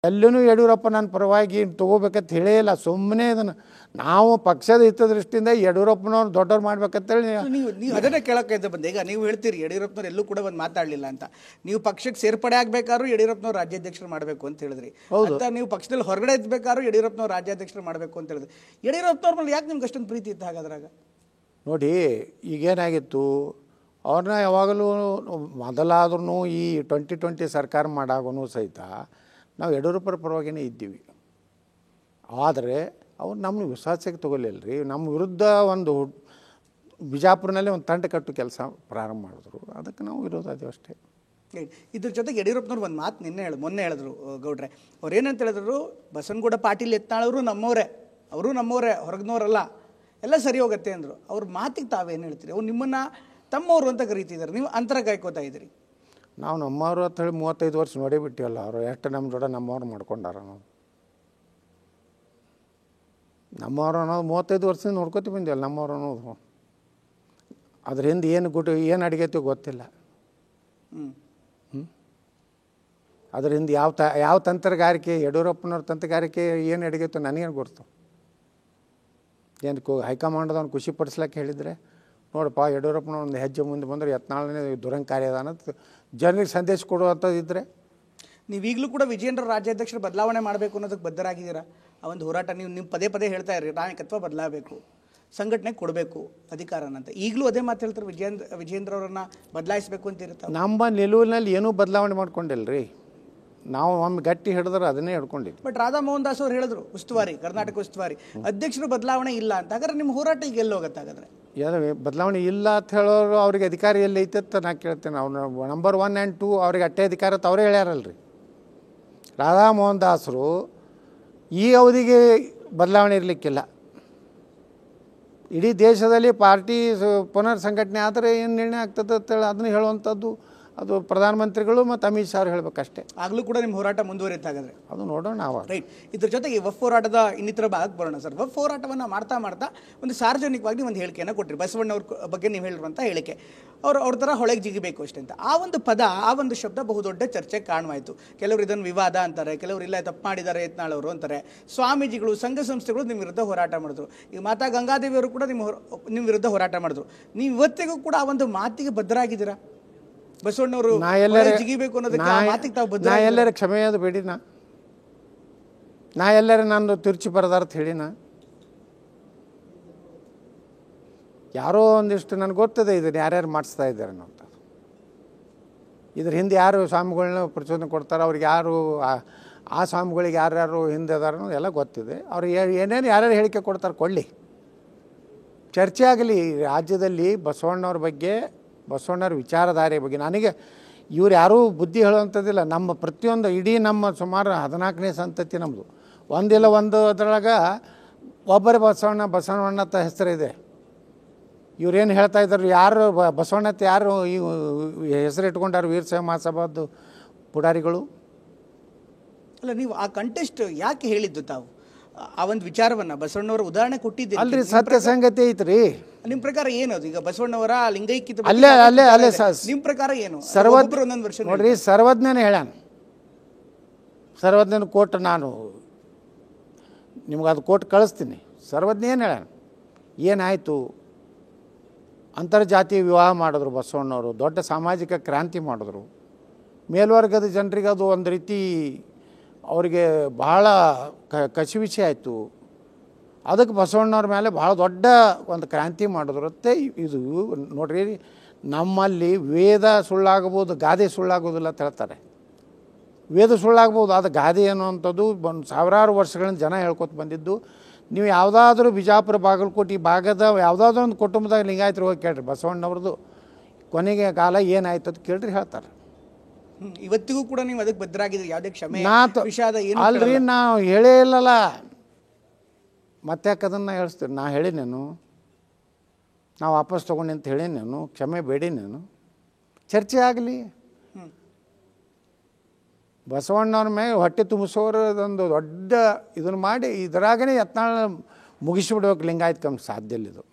ಎಲ್ಲೂ ಯಡಿಯೂರಪ್ಪ ನನ್ನ ಪರವಾಗಿ ತೊಗೋಬೇಕಂತ ಹೇಳೇ ಇಲ್ಲ. ಸುಮ್ಮನೆ ಇದನ್ನು ನಾವು ಪಕ್ಷದ ಹಿತದೃಷ್ಟಿಯಿಂದ ಯಡಿಯೂರಪ್ಪನವ್ರು ದೊಡ್ಡವ್ರು ಮಾಡ್ಬೇಕಂತೇಳಿ ನೀವು ಅದನ್ನೇ ಕೇಳೋಕೆ ಬಂದೆ. ಈಗ ನೀವು ಹೇಳ್ತೀರಿ ಯಡಿಯೂರಪ್ಪನವ್ರು ಎಲ್ಲೂ ಕೂಡ ಒಂದು ಮಾತಾಡಲಿಲ್ಲ ಅಂತ. ನೀವು ಪಕ್ಷಕ್ಕೆ ಸೇರ್ಪಡೆ ಆಗಬೇಕಾದ್ರೂ ಯಡಿಯೂರಪ್ಪನವ್ರು ರಾಜ್ಯಾಧ್ಯಕ್ಷರು ಮಾಡಬೇಕು ಅಂತ ಹೇಳಿದ್ರಿ. ಅಂತ ನೀವು ಪಕ್ಷದಲ್ಲಿ ಹೊರಗಡೆ ಇದ್ಬೇಕಾದ್ರೂ ಯಡಿಯೂರಪ್ಪನವ್ರು ರಾಜ್ಯಾಧ್ಯಕ್ಷರು ಮಾಡಬೇಕು ಅಂತ ಹೇಳಿದ್ರಿ. ಯಡಿಯೂರಪ್ಪನವ್ರ ಮೇಲೆ ಯಾಕೆ ನಿಮ್ಗೆ ಅಷ್ಟೊಂದು ಪ್ರೀತಿ ಇತ್ತು ಹಾಗಾದ್ರಾಗ? ನೋಡಿ, ಈಗೇನಾಗಿತ್ತು, ಅವ್ರನ್ನ ಯಾವಾಗಲೂ ಮೊದಲಾದ್ರೂ ಈ 2020 ಸರ್ಕಾರ ಮಾಡಾಗೂ ಸಹಿತ ನಾವು ಯಡಿಯೂರಪ್ಪರ ಪರವಾಗಿಯೇ ಇದ್ದೀವಿ. ಆದರೆ ಅವ್ರು ನಮ್ಮನ್ನು ವಿಶ್ವಾಸಕ್ಕೆ ತಗೊಳ್ಳಿಲ್ಲ ರೀ. ನಮ್ಮ ವಿರುದ್ಧ ಒಂದು ಬಿಜಾಪುರನಲ್ಲಿ ಒಂದು ತಂಡ ಕಟ್ಟು ಕೆಲಸ ಪ್ರಾರಂಭ ಮಾಡಿದ್ರು. ಅದಕ್ಕೆ ನಾವು ವಿರೋಧ ಅದೇ ಅಷ್ಟೇ. ಇದ್ರ ಜೊತೆಗೆ ಯಡಿಯೂರಪ್ಪನವ್ರು ಒಂದು ಮಾತು ಮೊನ್ನೆ ಹೇಳಿದ್ರು ಗೌಡ್ರೆ. ಅವ್ರು ಏನಂತ ಹೇಳಿದ್ರು, ಬಸನಗೌಡ ಪಾಟೀಲ್ ಯತ್ನಾಳವರು ನಮ್ಮವರೇ, ಅವರು ನಮ್ಮವರೇ, ಹೊರಗಿನವರಲ್ಲ, ಎಲ್ಲ ಸರಿ ಹೋಗುತ್ತೆ ಅಂದರು. ಅವ್ರ ಮಾತಿಗೆ ತಾವೇನು ಹೇಳ್ತೀರಿ? ಅವ್ರು ನಿಮ್ಮನ್ನು ತಮ್ಮವರು ಅಂತ ಕರೀತಿದ್ದಾರೆ, ನೀವು ಅಂತರ ಕಾಯ್ಕೋತಾ ಇದ್ದೀರಿ. ನಾವು ನಮ್ಮವರು ಅಂತ ಹೇಳಿ 35 ವರ್ಷ ನೋಡೇ ಬಿಟ್ಟಿವಲ್ಲ. ಅವರು ಎಷ್ಟು ನಮ್ಮ ಜೋಡ ನಮ್ಮವ್ರು ಮಾಡ್ಕೊಂಡಾರ. ನಾವು ನಮ್ಮವ್ರು ಅನ್ನೋದು 35 ವರ್ಷದಿಂದ ನೋಡ್ಕೊತ ಬಂದಿವಲ್ಲ ನಮ್ಮವ್ರು ಅನ್ನೋದು. ಅದ್ರ ಹಿಂದೆ ಏನು ಅಡಿಗೆತೀವಿ ಗೊತ್ತಿಲ್ಲ. ಅದ್ರ ಹಿಂದೆ ಯಾವ ತಂತ್ರಗಾರಿಕೆ, ಯಡಿಯೂರಪ್ಪನವ್ರ ತಂತ್ರಗಾರಿಕೆ ಏನು ಅಡಿಗೆತ್ತು ನನಗೇನು ಗೊತ್ತು. ಏನು ಹೈಕಮಾಂಡದವ್ನು ಖುಷಿ ಪಡಿಸ್ಲಿಕ್ಕೆ ಹೇಳಿದರೆ, ನೋಡಪ್ಪ ಯಡಿಯೂರಪ್ಪನವ್ರು ಒಂದು ಹೆಜ್ಜೆ ಮುಂದೆ ಬಂದರೆ ಯತ್ನಾಳನೇ ದುರಂಕಾರಿ ಅದ ಅನ್ನೋದು ಜನರಿಗೆ ಸಂದೇಶ ಕೊಡುವಂಥದ್ದಿದ್ದರೆ. ನೀವೀಗಲೂ ಕೂಡ ವಿಜಯೇಂದ್ರ ರಾಜ್ಯಾಧ್ಯಕ್ಷರು ಬದಲಾವಣೆ ಮಾಡಬೇಕು ಅನ್ನೋದಕ್ಕೆ ಬದ್ಧರಾಗಿದ್ದೀರಾ? ಆ ಒಂದು ಹೋರಾಟ ನೀವು ಪದೇ ಹೇಳ್ತಾ ಇರಿ, ನಾಯಕತ್ವ ಬದಲಾಗಬೇಕು, ಸಂಘಟನೆ ಕೊಡಬೇಕು ಅಧಿಕಾರನ ಅಂತ. ಈಗಲೂ ಅದೇ ಮಾತು ಹೇಳ್ತಾರೆ, ವಿಜಯೇಂದ್ರ ಅವರನ್ನು ಬದಲಾಯಿಸಬೇಕು ಅಂತ ಇರುತ್ತೆ. ನಮ್ಮ ನಿಲುವಿನಲ್ಲಿ ಏನೂ ಬದಲಾವಣೆ ಮಾಡ್ಕೊಂಡಿಲ್ಲ ರೀ. ನಾವು ಒಮ್ಮೆ ಗಟ್ಟಿ ಹಿಡಿದ್ರೆ ಅದನ್ನೇ ಹಿಡ್ಕೊಂಡಿದ್ವಿ. ಬಟ್ ರಾಧಾ ಮೋಹನ್ ದಾಸ್ ಅವ್ರು ಹೇಳಿದ್ರು, ಉಸ್ತುವಾರಿ, ಕರ್ನಾಟಕ ಉಸ್ತುವಾರಿ ಅಧ್ಯಕ್ಷರು ಬದಲಾವಣೆ ಇಲ್ಲ ಅಂತ. ಹಾಗಾದ್ರೆ ನಿಮ್ಮ ಹೋರಾಟ ಈಗ ಎಲ್ಲಿ ಹೋಗುತ್ತೆ? ಹಾಗಾದ್ರೆ ಏನು ಬದಲಾವಣೆ ಇಲ್ಲ ಅಂತ ಹೇಳೋರು ಅವ್ರಿಗೆ ಅಧಿಕಾರ ಎಲ್ಲಿ ಐತೆ ಅಂತ ನಾ ಕೇಳ್ತೇನೆ. ಅವ್ರು ನಂಬರ್ 1 and 2 ಅವ್ರಿಗೆ ಅಟ್ಟೆ ಅಧಿಕಾರ ಅಂತ ಅವರೇ ಹೇಳ್ಯಾರಲ್ರಿ. ರಾಧಾ ಮೋಹನ್ ದಾಸರು ಈ ಅವಧಿಗೆ ಬದಲಾವಣೆ ಇರಲಿಕ್ಕಿಲ್ಲ. ಇಡೀ ದೇಶದಲ್ಲಿ ಪಾರ್ಟಿ ಪುನರ್ ಸಂಘಟನೆ ಆದರೆ ಏನು ನಿರ್ಣಯ ಆಗ್ತದೆ ಅಂತೇಳಿ ಅದನ್ನು ಹೇಳುವಂಥದ್ದು ಅದು ಪ್ರಧಾನಮಂತ್ರಿಗಳು ಮತ್ತು ಅಮಿತ್ ಶಾ ಅವ್ರು ಹೇಳಬೇಕಷ್ಟೇ. ಆಗಲೂ ಕೂಡ ನಿಮ್ಮ ಹೋರಾಟ ಮುಂದುವರಿಯುತ್ತೆ ಹಾಗಾದ್ರೆ? ಅದು ನೋಡೋಣ ನಾವು. ರೈಟ್. ಇದ್ರ ಜೊತೆಗೆ ವಫ್ ಹೋರಾಟದ ಇನ್ನಿತರ ಭಾಗಕ್ಕೆ ಬರೋಣ ಸರ್. ವಫ್ ಹೋರಾಟವನ್ನು ಮಾಡ್ತಾ ಒಂದು ಸಾರ್ವಜನಿಕವಾಗಿ ಒಂದು ಹೇಳಿಕೆಯನ್ನು ಕೊಟ್ಟರು. ಬಸವಣ್ಣವ್ರ ಬಗ್ಗೆ ನೀವು ಹೇಳಿರುವಂಥ ಹೇಳಿಕೆ, ಅವ್ರ ಥರ ಹೊಳೆಗೆ ಜಿಗಿಬೇಕು ಅಷ್ಟೇ ಅಂತ. ಆ ಒಂದು ಪದ, ಆ ಒಂದು ಶಬ್ದ ಬಹುದೊಡ್ಡ ಚರ್ಚೆಗೆ ಕಾರಣವಾಯಿತು. ಕೆಲವರು ಇದನ್ನು ವಿವಾದ ಅಂತಾರೆ, ಕೆಲವರು ಇಲ್ಲ ತಪ್ಪು ಮಾಡಿದ್ದಾರೆ ಯತ್ನಾಳವರು ಅಂತಾರೆ. ಸ್ವಾಮೀಜಿಗಳು, ಸಂಘ ಸಂಸ್ಥೆಗಳು ನಿಮ್ಮ ವಿರುದ್ಧ ಹೋರಾಟ ಮಾಡಿದ್ರು. ಈಗ ಮಾತಾ ಗಂಗಾದೇವಿಯವರು ಕೂಡ ನಿಮ್ಮ ವಿರುದ್ಧ ಹೋರಾಟ ಮಾಡಿದ್ರು. ನೀವು ಇವತ್ತಿಗೂ ಕೂಡ ಆ ಒಂದು ಮಾತಿಗೆ ಬದ್ಧರಾಗಿದ್ದೀರಾ? ಬಸವಣ್ಣವರು ಜಿಗಿಬೇಕು ಅನ್ನೋದಕ್ಕೆ ಮಾತಿಗೆ ತಾವು ಬದ್ಧ? ನಾ ಎಲ್ಲರ ಕ್ಷಮೆಯಾದ ಬೇಡಿನ, ನಾ ಎಲ್ಲರ ನಾನು ತಿರುಚಿ ಬರದಾರ್ಥ ಹೇಳಿನ. ಯಾರೋ ಒಂದಿಷ್ಟು ನನಗೆ ಗೊತ್ತದೆ ಇದನ್ನು ಯಾರ್ಯಾರು ಮಾಡಿಸ್ತಾ ಇದ್ದಾರೆ ಅಂತ. ಇದ್ರ ಹಿಂದೆ ಯಾರು ಸ್ವಾಮಿಗಳನ್ನ ಪ್ರಚೋದನೆ ಕೊಡ್ತಾರೆ, ಅವ್ರಿಗೆ ಯಾರು ಆ ಸ್ವಾಮಿಗಳಿಗೆ ಯಾರ್ಯಾರು ಹಿಂದೆ ಅದಾರ ಅನ್ನೋದು ಎಲ್ಲ ಗೊತ್ತಿದೆ. ಅವ್ರು ಏನೇನು ಯಾರ್ಯಾರು ಹೇಳಿಕೆ ಕೊಡ್ತಾರೆ ಕೊಡಲಿ, ಚರ್ಚೆ ಆಗಲಿ ರಾಜ್ಯದಲ್ಲಿ ಬಸವಣ್ಣವ್ರ ಬಗ್ಗೆ, ಬಸವಣ್ಣವ್ರ ವಿಚಾರಧಾರೆ ಬಗ್ಗೆ. ನನಗೆ ಇವ್ರು ಯಾರೂ ಬುದ್ಧಿ ಹೇಳುವಂಥದ್ದಿಲ್ಲ. ನಮ್ಮ ಪ್ರತಿಯೊಂದು ಇಡೀ ನಮ್ಮ ಸುಮಾರು 14ನೇ ಸಂತತಿ ನಮ್ಮದು. ಒಂದಿಲ್ಲ ಒಂದು ಅದರೊಳಗೆ ಒಬ್ಬರೇ ಬಸವಣ್ಣ ಅಂತ ಹೆಸರಿದೆ. ಇವ್ರೇನು ಹೇಳ್ತಾ ಇದ್ದಾರೆ, ಯಾರು ಬಸವಣ್ಣತ್ತ ಯಾರು ಈ ಹೆಸರು ಇಟ್ಕೊಂಡಾರು ವೀರಶೈವ ಮಹಾಸಭಾದ್ದು ಪುಡಾರಿಗಳು? ಅಲ್ಲ, ನೀವು ಆ ಕಂಟೆಸ್ಟ್ ಯಾಕೆ ಹೇಳಿದ್ದು ತಾವು? ಆ ಒಂದು ವಿಚಾರವನ್ನು ಬಸವಣ್ಣವರ ಉದಾಹರಣೆ ಕೊಟ್ಟಿದ್ದೀರಿ ಅಲ್ರಿ, ಸತ್ಯ ಸಂಗತಿ ಐತ್ರಿ. ನಿಮ್ಮ ಪ್ರಕಾರ ಏನದು? ಈಗ ಬಸವಣ್ಣವರ ಲಿಂಗೈಕ್ಯತೆ ಅಲ್ಲೇ ನಿಮ್ಮ ಪ್ರಕಾರ ಏನು? ಒಂದೊಂದು ವರ್ಷ ನೋಡ್ರಿ, ಸರ್ವಜ್ಞನೇ ಹೇಳ್ಯಾನ. ಸರ್ವಜ್ಞನ ಕೋಟ್ ನಾನು ನಿಮ್ಗೆ ಅದು ಕೋಟ್ ಕಳಿಸ್ತೀನಿ. ಸರ್ವಜ್ಞ ಏನು ಹೇಳ್ಯಾನ, ಏನಾಯಿತು, ಅಂತರ್ಜಾತೀಯ ವಿವಾಹ ಮಾಡಿದ್ರು ಬಸವಣ್ಣವರು, ದೊಡ್ಡ ಸಾಮಾಜಿಕ ಕ್ರಾಂತಿ ಮಾಡಿದ್ರು. ಮೇಲ್ವರ್ಗದ ಜನರಿಗೆ ಅದು ಒಂದು ರೀತಿ ಅವರಿಗೆ ಬಹಳ ಕಸಿವಿಸಿ ಆಯಿತು. ಅದಕ್ಕೆ ಬಸವಣ್ಣವ್ರ ಮೇಲೆ ಭಾಳ ದೊಡ್ಡ ಒಂದು ಕ್ರಾಂತಿ ಮಾಡಿದ್ರು ಅಂತ. ಇದು ನೋಡ್ರಿ, ನಮ್ಮಲ್ಲಿ ವೇದ ಸುಳ್ಳಾಗಬೋದು, ಗಾದೆ ಸುಳ್ಳಾಗೋದಿಲ್ಲ ಅಂತ ಹೇಳ್ತಾರೆ. ವೇದ ಸುಳ್ಳಾಗ್ಬೋದು, ಅದು ಗಾದೆ ಅನ್ನುವಂಥದ್ದು ಒಂದು ಸಾವಿರಾರು ವರ್ಷಗಳಿಂದ ಜನ ಹೇಳ್ಕೊತ ಬಂದಿದ್ದು. ನೀವು ಯಾವುದಾದ್ರೂ ಬಿಜಾಪುರ, ಬಾಗಲಕೋಟೆ ಈ ಭಾಗದ ಯಾವುದಾದ್ರೂ ಒಂದು ಕುಟುಂಬದಾಗ ಲಿಂಗಾಯತರು ಹೋಗಿ ಕೇಳ್ರಿ, ಬಸವಣ್ಣವ್ರದ್ದು ಕೊನೆಗೆ ಕಾಲ ಏನಾಯ್ತು ಅಂತ ಕೇಳ್ರಿ, ಹೇಳ್ತಾರೆ. ಇವತ್ತಿಗೂ ಕೂಡ ನೀವು ಅದಕ್ಕೆ ಬದ್ಧರಾಗಿದ್ದೀರಿ, ಯಾವುದೇ ಕ್ಷಮೆ ವಿಷಾದ ಏನು ಅಲ್ರಿ. ನಾವು ಹೇಳೇ ಇಲ್ಲಲ್ಲ, ಮತ್ತೆ ಯಾಕೆ ಅದನ್ನು ಹೇಳಿಸ್ತೀರಿ? ನಾ ಹೇಳಿನೇನು, ನಾವು ವಾಪಸ್ ತೊಗೊಂಡು ಅಂತ ಹೇಳಿನೇನು, ಕ್ಷಮೆ ಬೇಡಿನೇನು? ಚರ್ಚೆ ಆಗಲಿ. ಬಸವಣ್ಣವ್ರ ಮೇಲೆ ಹೊಟ್ಟೆ ತುಂಬಿಸೋರದೊಂದು ದೊಡ್ಡ ಇದನ್ನು ಮಾಡಿ ಇದರಾಗೇ ಯತ್ನಾಳ ಮುಗಿಸಿಬಿಡ್ಬೇಕು ಲಿಂಗಾಯತ ಕಮ್ಮಿ ಸಾಧ್ಯ ಇಲ್ಲ ಇದು.